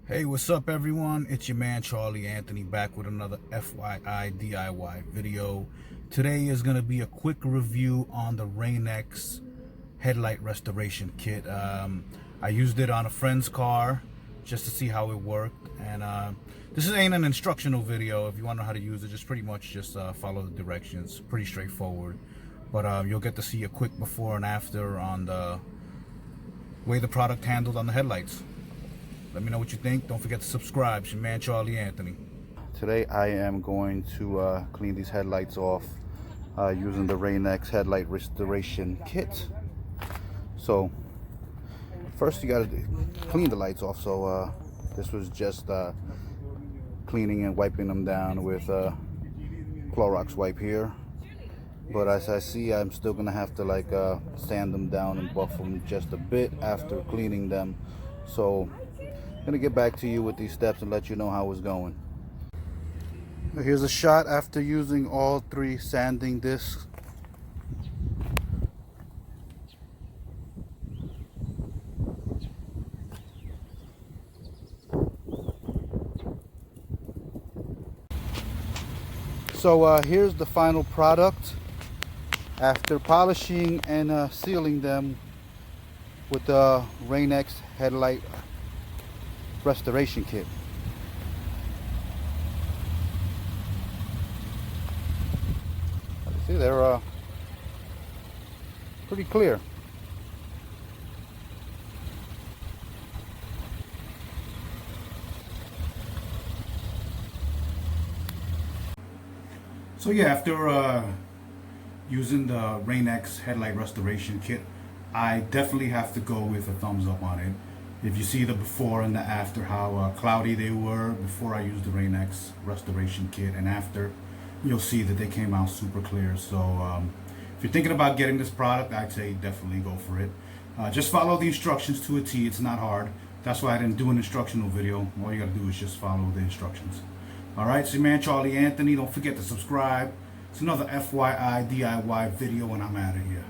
Hey, what's up everyone? It's your man Charlie Anthony back with another FYI DIY video. Today is going to be a quick review on the Rain-X headlight restoration kit. I used it on a friend's car just to see how it worked, and this ain't an instructional video. If you want to know how to use it, just pretty much just follow the directions. Pretty straightforward, but you'll get to see a quick before and after on the way the product handled on the headlights. Let me know what you think. Don't forget to subscribe. It's your man Charlie Anthony. Today I am going to clean these headlights off using the Rain-X headlight restoration kit. So first you gotta clean the lights off. So this was just cleaning and wiping them down with Clorox wipe here. But as I see, I'm still gonna have to sand them down and buff them just a bit after cleaning them. So I'm gonna get back to you with these steps and let you know how it's going. Here's a shot after using all 3 sanding discs. So here's the final product after polishing and sealing them with the Rain-X headlight restoration kit. See, they're pretty clear. So yeah, after using the Rain-X headlight restoration kit, I definitely have to go with a thumbs up on it. If you see the before and the after, how cloudy they were before I used the Rain-X restoration kit, and after, you'll see that they came out super clear. So if you're thinking about getting this product, I'd say definitely go for it. Just follow the instructions to a T. It's not hard. That's why I didn't do an instructional video. All you gotta do is just follow the instructions. Alright, so your man Charlie Anthony. Don't forget to subscribe. It's another FYI DIY video, and I'm out of here.